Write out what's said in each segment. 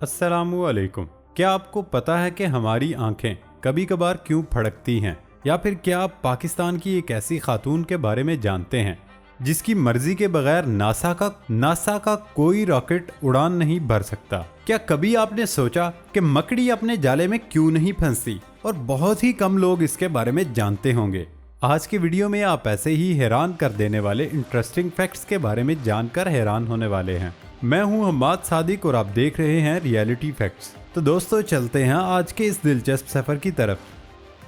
अस्सलामुअलैकुम। क्या आपको पता है कि हमारी आंखें कभी कभार क्यों फड़कती हैं? या फिर क्या आप पाकिस्तान की एक ऐसी खातून के बारे में जानते हैं जिसकी मर्जी के बगैर नासा का कोई रॉकेट उड़ान नहीं भर सकता? क्या कभी आपने सोचा कि मकड़ी अपने जाले में क्यों नहीं फंसती? और बहुत ही कम लोग इसके बारे में जानते होंगे। आज के वीडियो में आप ऐसे ही हैरान कर देने वाले इंटरेस्टिंग फैक्ट्स के बारे में जानकर हैरान होने वाले हैं। मैं हूं हम्माद सादिक और आप देख रहे हैं रियलिटी फैक्ट्स। तो दोस्तों चलते हैं आज के इस दिलचस्प सफर की तरफ।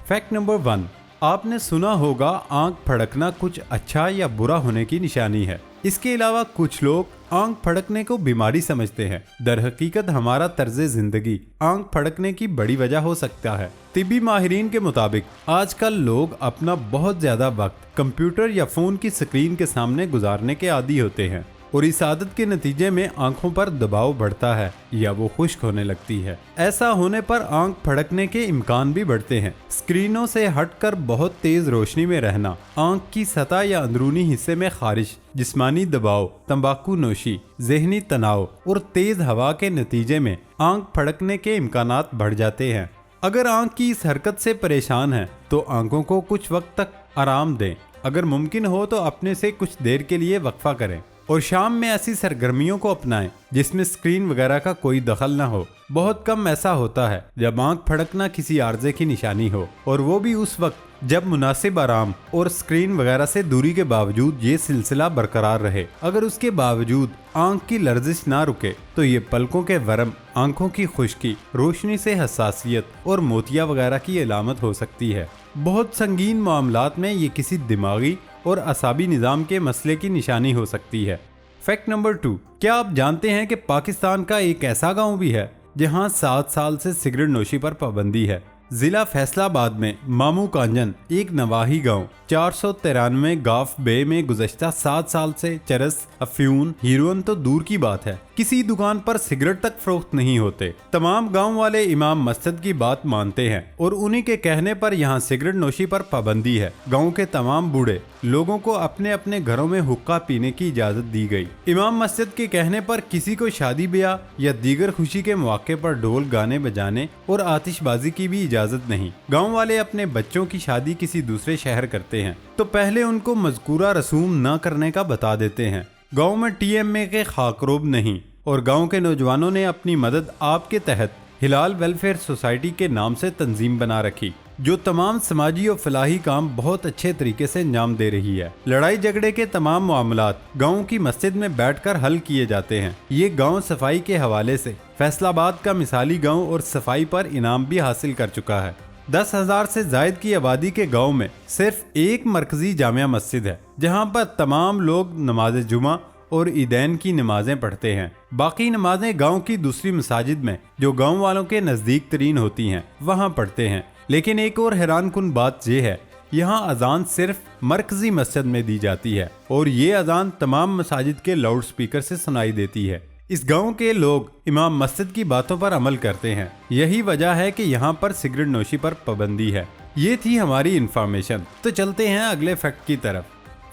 फैक्ट नंबर 1, आपने सुना होगा आंख फड़कना कुछ अच्छा या बुरा होने की निशानी है। इसके अलावा कुछ लोग आंख फड़कने को बीमारी समझते हैं। दरहकीकत हमारा तर्ज जिंदगी आंख फड़कने की बड़ी वजह हो सकता है। तिब्बी माहिरीन के मुताबिक आजकल लोग अपना बहुत ज्यादा वक्त कंप्यूटर या फोन की स्क्रीन के सामने गुजारने के आदी होते हैं और इस आदत के नतीजे में आंखों पर दबाव बढ़ता है या वो खुश्क होने लगती है। ऐसा होने पर आंख फड़कने के इम्कान भी बढ़ते हैं। स्क्रीनों से हटकर बहुत तेज रोशनी में रहना, आंख की सतह या अंदरूनी हिस्से में खारिश, जिस्मानी दबाव, तंबाकू नोशी, जहनी तनाव और तेज हवा के नतीजे में आंख फड़कने के इम्कानात बढ़ जाते हैं। अगर आंख की इस हरकत से परेशान है तो आंखों को कुछ वक्त तक आराम दें। अगर मुमकिन हो तो अपने से कुछ देर के लिए वक्फा करें और शाम में ऐसी सरगर्मियों को अपनाएं जिसमें स्क्रीन वगैरह का कोई दखल न हो। बहुत कम ऐसा होता है जब आंख फड़कना किसी आर्जे की निशानी हो, और वो भी उस वक्त जब मुनासिब आराम और स्क्रीन वगैरह से दूरी के बावजूद ये सिलसिला बरकरार रहे। अगर उसके बावजूद आंख की लर्जिश ना रुके तो ये पलकों के वरम, आंखों की खुश्की, रोशनी से हसासियत और मोतिया वगैरह की अलामत हो सकती है। बहुत संगीन मामलात में ये किसी दिमागी और असाबी निज़ाम के मसले की निशानी हो सकती है। फैक्ट नंबर 2, क्या आप जानते हैं कि पाकिस्तान का एक ऐसा गांव भी है जहां 7 साल से सिगरेट नोशी पर पाबंदी है? जिला फैसलाबाद में मामू कांजन एक नवाही गांव 493 गाफ बे में गुज़श्ता 7 साल से चरस, अफ्यून, हीरोइन तो दूर की बात है, किसी दुकान पर सिगरेट तक फरोख्त नहीं होते। तमाम गांव वाले इमाम मस्जिद की बात मानते हैं और उन्हीं के कहने पर यहां सिगरेट नोशी पर पाबंदी है। गांव के तमाम बूढ़े लोगों को अपने अपने घरों में हुक्का पीने की इजाजत दी गई। इमाम मस्जिद के कहने पर किसी को शादी ब्याह या दीगर खुशी के मौके पर ढोल गाने बजाने और आतिशबाजी की भी इजाजत नहीं। गाँव वाले अपने बच्चों की शादी किसी दूसरे शहर करते हैं तो पहले उनको मज़कूरा रसूम न करने का बता देते हैं। गांव में TMA के खाकरोब नहीं और गांव के नौजवानों ने अपनी मदद आपके तहत हिलाल वेलफेयर सोसाइटी के नाम से तंजीम बना रखी, जो तमाम समाजी और फलाही काम बहुत अच्छे तरीके से अंजाम दे रही है। लड़ाई झगड़े के तमाम मामलात गांव की मस्जिद में बैठकर हल किए जाते हैं। ये गांव सफाई के हवाले से फैसलाबाद का मिसाली गांव और सफाई पर इनाम भी हासिल कर चुका है। 10,000 से जायद की आबादी के गांव में सिर्फ एक मरकजी जामिया मस्जिद है जहां पर तमाम लोग नमाज जुमा और ईदैन की नमाजें पढ़ते हैं। बाकी नमाजें गांव की दूसरी मसाजिद में जो गांव वालों के नज़दीक तरीन होती हैं वहां पढ़ते हैं। लेकिन एक और हैरान कुन बात यह है, यहाँ अजान सिर्फ मरकजी मस्जिद में दी जाती है और ये अजान तमाम मसाजिद के लाउड स्पीकर से सुनाई देती है। इस गांव के लोग इमाम मस्जिद की बातों पर अमल करते हैं। यही वजह है कि यहाँ पर सिगरेट नोशी पर पाबंदी है। ये थी हमारी इंफॉर्मेशन। तो चलते हैं अगले फैक्ट की तरफ।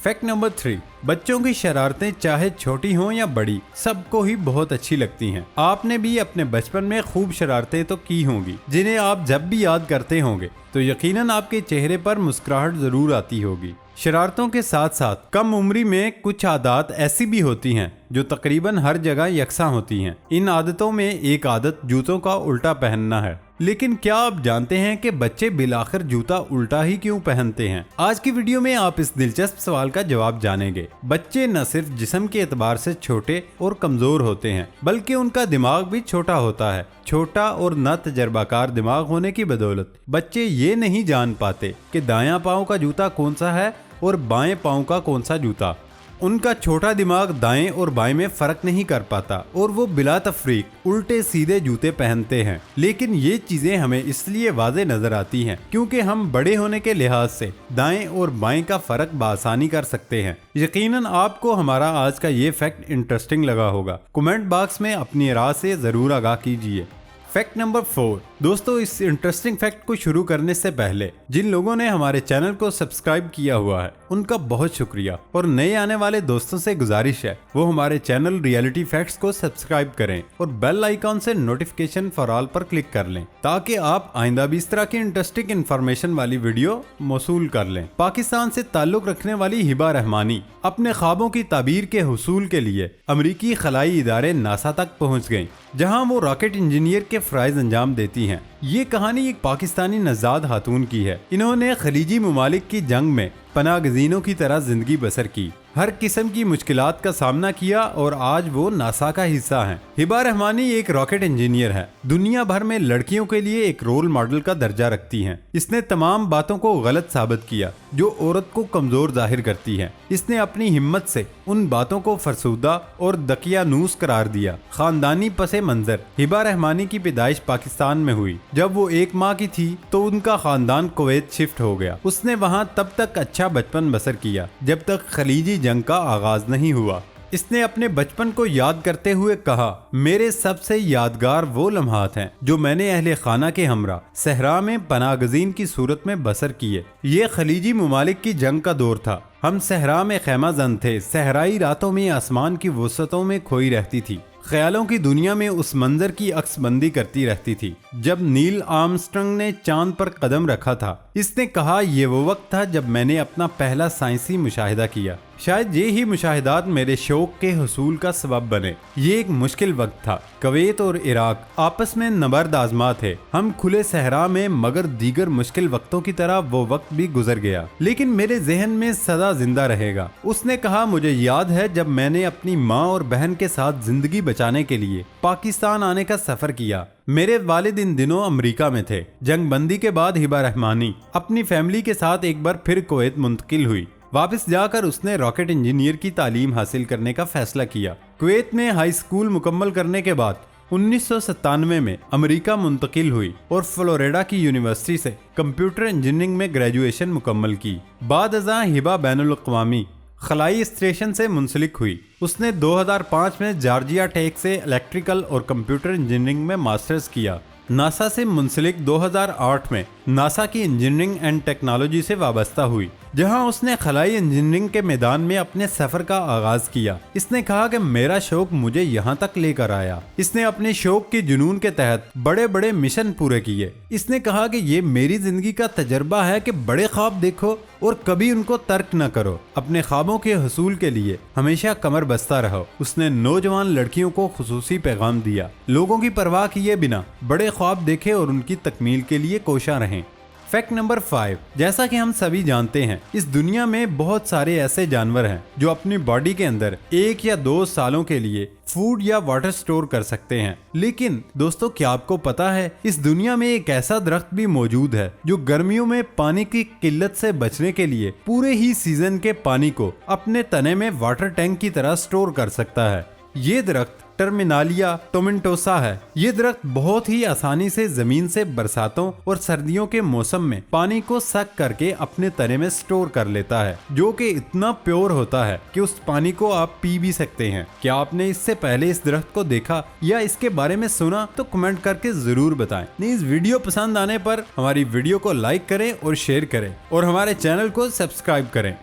फैक्ट नंबर 3, बच्चों की शरारतें चाहे छोटी हों या बड़ी सबको ही बहुत अच्छी लगती हैं। आपने भी अपने बचपन में खूब शरारतें तो की होंगी जिन्हें आप जब भी याद करते होंगे तो यकीनन आपके चेहरे पर मुस्कुराहट जरूर आती होगी। शरारतों के साथ साथ कम उम्री में कुछ आदत ऐसी भी होती हैं जो तकरीबन हर जगह यकसां होती हैं। इन आदतों में एक आदत जूतों का उल्टा पहनना है। लेकिन क्या आप जानते हैं कि बच्चे बिलाखिर जूता उल्टा ही क्यों पहनते हैं? आज की वीडियो में आप इस दिलचस्प सवाल का जवाब जानेंगे। बच्चे न सिर्फ जिस्म के एतबार से छोटे और कमजोर होते हैं बल्कि उनका दिमाग भी छोटा होता है। छोटा और न तजर्बाकार दिमाग होने की बदौलत बच्चे ये नहीं जान पाते कि दायां पांव का जूता कौन सा है और बाएं पांव का कौन सा जूता। उनका छोटा दिमाग दाएं और बाएं में फर्क नहीं कर पाता और वो बिला तफरीक उल्टे सीधे जूते पहनते हैं। लेकिन ये चीजें हमें इसलिए वाज़े नजर आती हैं क्योंकि हम बड़े होने के लिहाज से दाएं और बाएं का फर्क बआसानी कर सकते हैं। यकीनन आपको हमारा आज का ये फैक्ट इंटरेस्टिंग लगा होगा। कमेंट बॉक्स में अपनी राय से जरूर आगाह कीजिए। Fact number 4। दोस्तों, इस इंटरेस्टिंग फैक्ट को शुरू करने से पहले जिन लोगों ने हमारे चैनल को सब्सक्राइब किया हुआ है उनका बहुत शुक्रिया, और नए आने वाले दोस्तों से गुजारिश है वो हमारे चैनल रियलिटी फैक्ट्स को सब्सक्राइब करें और बेल आइकॉन से नोटिफिकेशन फॉर ऑल पर क्लिक कर लें ताकि आप आइंदा भी इस तरह की इंटरेस्टिंग इन्फॉर्मेशन वाली वीडियो मौसूल कर लें। पाकिस्तान से ताल्लुक रखने वाली हिबा रहमानी अपने ख्वाबों की ताबीर के हुसूल के लिए अमरीकी खलाई इदारे नासा तक पहुँच गयी, जहाँ वो रॉकेट इंजीनियर के फराइज अंजाम देती हैं। ये कहानी एक पाकिस्तानी नज़ाद खातून की है। इन्होंने खलीजी ममालिक की जंग में पनागज़ीनों की तरह जिंदगी बसर की, हर किस्म की मुश्किलात का सामना किया और आज वो नासा का हिस्सा हैं। हिबा रहमानी एक रॉकेट इंजीनियर है, दुनिया भर में लड़कियों के लिए एक रोल मॉडल का दर्जा रखती हैं। इसने तमाम बातों को गलत साबित किया जो औरत को कमजोर जाहिर करती है। इसने अपनी हिम्मत से उन बातों को फरसूदा और दकियानूस करार दिया। खानदानी पसे मंजर। हिबा रहमानी की पैदाइश पाकिस्तान में हुई। जब वो 1 माह की थी तो उनका खानदान कुवैत शिफ्ट हो गया। उसने वहाँ तब तक अच्छा बचपन बसर किया जब तक खलीजी जंग का आगाज नहीं हुआ। इसने अपने बचपन को याद करते हुए कहा, मेरे सबसे यादगार वो लम्हात हैं जो मैंने अहले खाना के हमरा सहरा में पनागज़ीन की सूरत में बसर किए। ये खलीजी ममालिक की जंग का दौर था। हम सहरा में खैमा जन थे। सहराई रातों में आसमान की वसतों में खोई रहती थी, ख्यालों की दुनिया में उस मंजर की अक्सबंदी करती रहती थी जब नील आर्मस्ट्रांग ने चांद पर कदम रखा था। इसने कहा, ये वो वक्त था जब मैंने अपना पहला साइंसी मुशाहिदा किया। शायद ये ही मुशाहिदात मेरे शौक के हुसूल का सबब बने। ये एक मुश्किल वक्त था। कुवैत और इराक आपस में नबर्द आजमा थे। हम खुले सहरा में, मगर दीगर मुश्किल वक्तों की तरह वो वक्त भी गुजर गया, लेकिन मेरे जहन में सदा जिंदा रहेगा। उसने कहा, मुझे याद है जब मैंने अपनी माँ और बहन के साथ जिंदगी बचाने के लिए पाकिस्तान आने का सफर किया। मेरे वालिद इन दिनों अमेरिका में थे। जंग बंदी के बाद हिबा रहमानी अपनी फैमिली के साथ एक बार फिर कुवैत मुंतकिल हुई। वापस जाकर उसने रॉकेट इंजीनियर की तालीम हासिल करने का फैसला किया। कुवैत में हाई स्कूल मुकम्मल करने के बाद 1997 में अमेरिका मुंतकिल हुई और फ्लोरिडा की यूनिवर्सिटी से कंप्यूटर इंजीनियरिंग में ग्रेजुएशन मुकम्मल की। बाद अज़ां हिबा बैनुल अक़वामी खलाई स्टेशन से मुंसलिक हुई। उसने 2005 में जॉर्जिया टेक से इलेक्ट्रिकल और कंप्यूटर इंजीनियरिंग में मास्टर्स किया। नासा से मुंसलिक 2008 में नासा की इंजीनियरिंग एंड टेक्नोलॉजी से वाबस्ता हुई, जहां उसने खलाई इंजीनियरिंग के मैदान में अपने सफर का आगाज किया। इसने कहा कि मेरा शौक मुझे यहां तक लेकर आया। इसने अपने शौक के जुनून के तहत बड़े बड़े मिशन पूरे किए। इसने कहा कि ये मेरी जिंदगी का तजर्बा है कि बड़े ख्वाब देखो और कभी उनको तर्क न करो। अपने ख्वाबों के हसूल के लिए हमेशा कमर बस्ता रहो। उसने नौजवान लड़कियों को खुसूसी पैगाम दिया, लोगों की परवाह किए बिना बड़े ख्वाब देखें और उनकी तकमील के लिए कोशा रहें। Fact number 5। जैसा कि हम सभी जानते हैं, इस दुनिया में बहुत सारे ऐसे जानवर हैं जो अपनी बॉडी के अंदर 1 या 2 सालों के लिए फूड या वाटर स्टोर कर सकते हैं। लेकिन दोस्तों, क्या आपको पता है इस दुनिया में एक ऐसा दरख्त भी मौजूद है जो गर्मियों में पानी की किल्लत से बचने के लिए पूरे ही सीजन के पानी को अपने तने में वाटर टैंक की तरह स्टोर कर सकता है। ये दरख्त टर्मिनालिया टोमेंटोसा है। ये दरख्त बहुत ही आसानी से जमीन से बरसातों और सर्दियों के मौसम में पानी को सक करके अपने तने में स्टोर कर लेता है, जो कि इतना प्योर होता है कि उस पानी को आप पी भी सकते हैं। क्या आपने इससे पहले इस दरख्त को देखा या इसके बारे में सुना? तो कमेंट करके जरूर बताएं। इस वीडियो पसंद आने पर हमारी वीडियो को लाइक करें और शेयर करें और हमारे चैनल को सब्सक्राइब करें।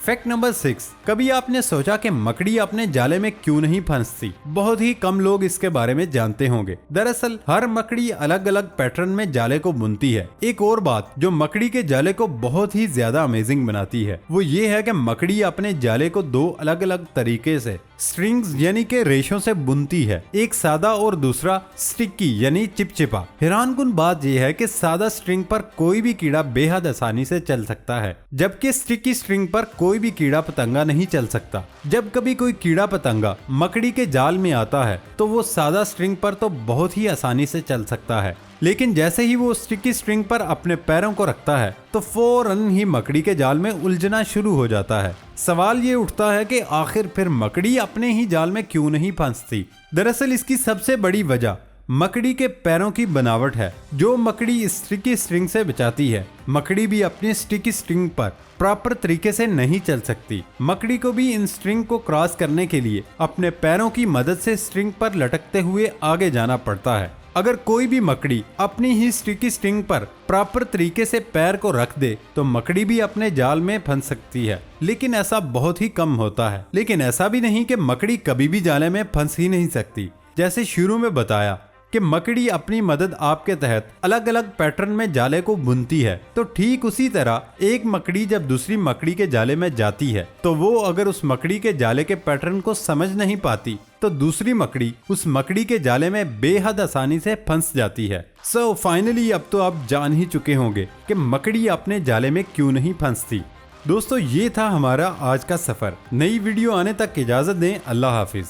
Fact number 6। कभी आपने सोचा कि मकड़ी अपने जाले में क्यों नहीं फंसती? बहुत ही कम लोग इसके बारे में जानते होंगे। दरअसल हर मकड़ी अलग अलग पैटर्न में जाले को बुनती है। एक और बात जो मकड़ी के जाले को बहुत ही ज्यादा अमेजिंग बनाती है वो ये है कि मकड़ी अपने जाले को 2 अलग अलग तरीके से स्ट्रिंग्स यानी के रेशों से बुनती है, एक सादा और दूसरा स्टिकी यानी चिपचिपा। हैरानकुन बात यह है कि सादा स्ट्रिंग पर कोई भी कीड़ा बेहद आसानी से चल सकता है, जबकि स्टिकी स्ट्रिंग पर कोई भी कीड़ा पतंगा नहीं चल सकता। जब कभी कोई कीड़ा पतंगा मकड़ी के जाल में आता है तो वो सादा स्ट्रिंग पर तो बहुत ही आसानी से चल सकता है, लेकिन जैसे ही वो स्टिकी स्ट्रिंग पर अपने पैरों को रखता है तो फौरन ही मकड़ी के जाल में उलझना शुरू हो जाता है। सवाल ये उठता है कि आखिर फिर मकड़ी अपने ही जाल में क्यों नहीं फंसती? दरअसल इसकी सबसे बड़ी वजह मकड़ी के पैरों की बनावट है, जो मकड़ी स्टिकी स्ट्रिंग से बचाती है। मकड़ी भी अपनी स्टिकी स्ट्रिंग पर प्रॉपर तरीके से नहीं चल सकती। मकड़ी को भी इन स्ट्रिंग को क्रॉस करने के लिए अपने पैरों की मदद से स्ट्रिंग पर लटकते हुए आगे जाना पड़ता है। अगर कोई भी मकड़ी अपनी ही स्टिकी स्टिंग पर प्रॉपर तरीके से पैर को रख दे तो मकड़ी भी अपने जाल में फंस सकती है, लेकिन ऐसा बहुत ही कम होता है। लेकिन ऐसा भी नहीं कि मकड़ी कभी भी जाले में फंस ही नहीं सकती। जैसे शुरू में बताया कि मकड़ी अपनी मदद आपके तहत अलग अलग पैटर्न में जाले को बुनती है, तो ठीक उसी तरह एक मकड़ी जब दूसरी मकड़ी के जाले में जाती है तो वो अगर उस मकड़ी के जाले के पैटर्न को समझ नहीं पाती तो दूसरी मकड़ी उस मकड़ी के जाले में बेहद आसानी से फंस जाती है। सो फाइनली अब तो आप जान ही चुके होंगे कि मकड़ी अपने जाले में क्यों नहीं फंसती। दोस्तों, ये था हमारा आज का सफर। नई वीडियो आने तक इजाजत दें। अल्लाह हाफिज।